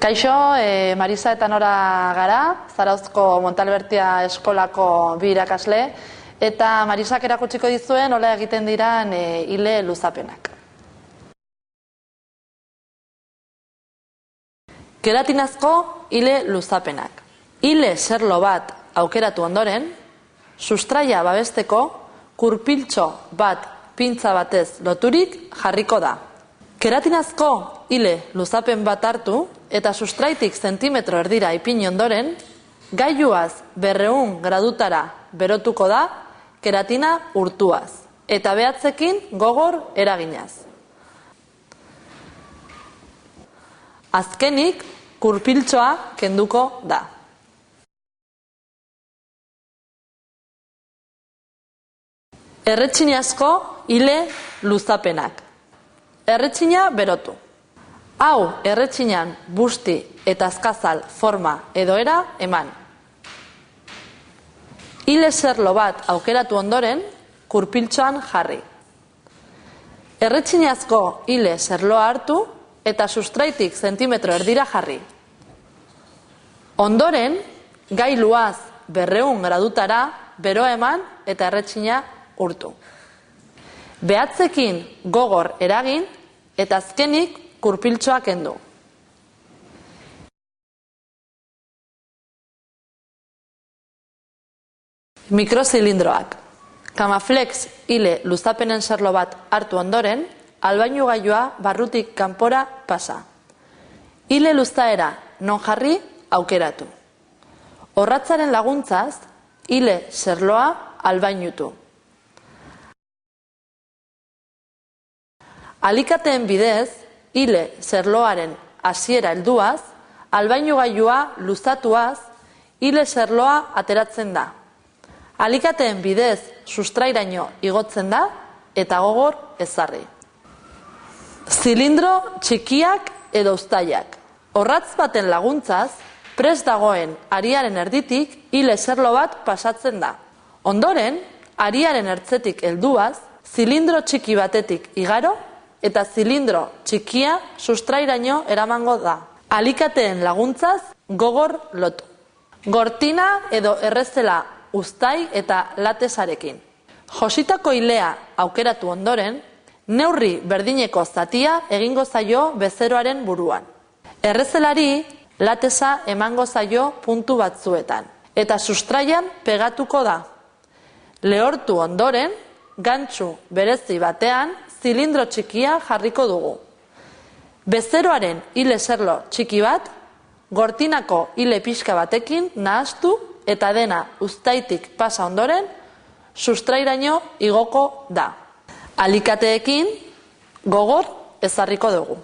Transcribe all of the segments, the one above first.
Kaixo, Marisa eta Nora gara, Zarauzko Montalbertia eskolako bi irakasle, eta Marisak erakutsiko dizuen nola egiten diran ile luzapenak. Keratinazko ile luzapenak. Ile serlo bat aukeratu ondoren, sustraia babesteko kurpiltxo bat pintza batez loturik jarriko da. Keratinazko ile luzapen bat hartu eta sustraitik zentimetro erdira ipini ondoren, gailuaz 200 gradutara berotuko da keratina urtuaz eta behatzekin gogor eraginaz. Azkenik kurpiltxoa kenduko da. Erretxinazko ile luzapenak. Erretxina berotu. Hau erretxinan busti eta azkazal forma edo era eman. Ile serlo bat aukeratu ondoren, kurpiltxoan jarri. Erretxinazko ile serloa hartu eta sustraitik zentimetro erdira jarri. Ondoren, gailuaz 200 gradutara beroa eman eta erretxina urtu. Behatzekin gogor eragin eta azkenik kurpiltxoa kendu. Mikrozilindroak. Kamaflex ile luzapenen serlo bat hartu ondoren, albainu gailua barrutik kanpora pasa. Ile luzaera non jarri aukeratu. Orratzaren laguntzaz, ile serloa albainutu. Alikateen bidez, ile serloaren hasiera helduaz, albainu gailua luzatuaz, ile serloa ateratzen da. Alikateen bidez sustrairaino igotzen da eta gogor ezarri. Zilindro txikiak edo uztailak. Orratz baten laguntzaz, prest dagoen ariaren erditik ile serlo bat pasatzen da. Ondoren, ariaren ertzetik helduaz, zilindro txiki batetik igaro eta zilindro txikia sustrairaino eramango da. Alikateen laguntzaz gogor lotu. Gortina edo errezela uztai eta latesarekin. Jositako ilea aukeratu ondoren, neurri berdineko zatia egingo zaio bezeroaren buruan. Errezelari latesa emango zaio puntu batzuetan, eta sustraian pegatuko da. Lehortu ondoren, gantxu berezi batean, zilindro txikia jarriko dugu. Bezeroaren ile serlo txiki bat, gortinako ile pixka batekin nahastu eta dena uztaitik pasa ondoren, sustrairaino igoko da. Alikateekin gogor ezarriko dugu.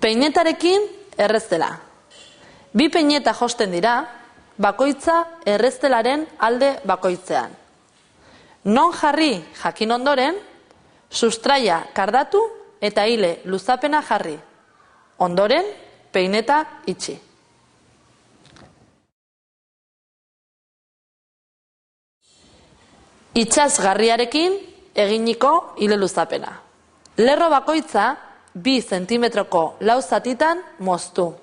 Peinetarekin erreztela. Bi peineta josten dira, bakoitza erreztelaren alde bakoitzean. Non jarri jakin ondoren, sustraia kardatu eta ile luzapena jarri. Ondoren, peineta itxi. Itsasgarriarekin eginiko ile luzapena. Lerro bakoitza 2 zentimetroko lau zatitan moztu.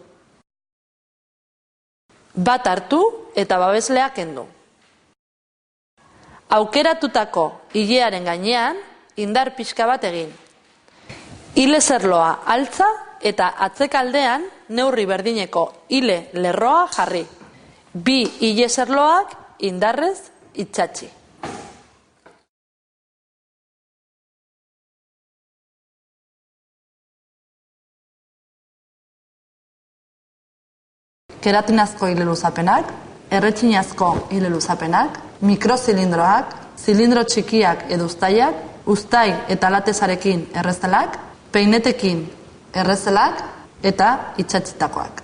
Bat hartu eta babeslea kendu. Aukeratutako ilearen gainean indar pixka bat egin. Ile serloa altza eta atzekaldean neurri berdineko ile lerroa jarri. 2 ile serloak indarrez itsatsi. Keratinazko ile luzapenak, erretxinazko ile luzapenak, mikrozilindroak, zilindro txikiak edo uztailak, uztai eta latesarekin errezelak, peinetekin errezelak eta itsatsitakoak.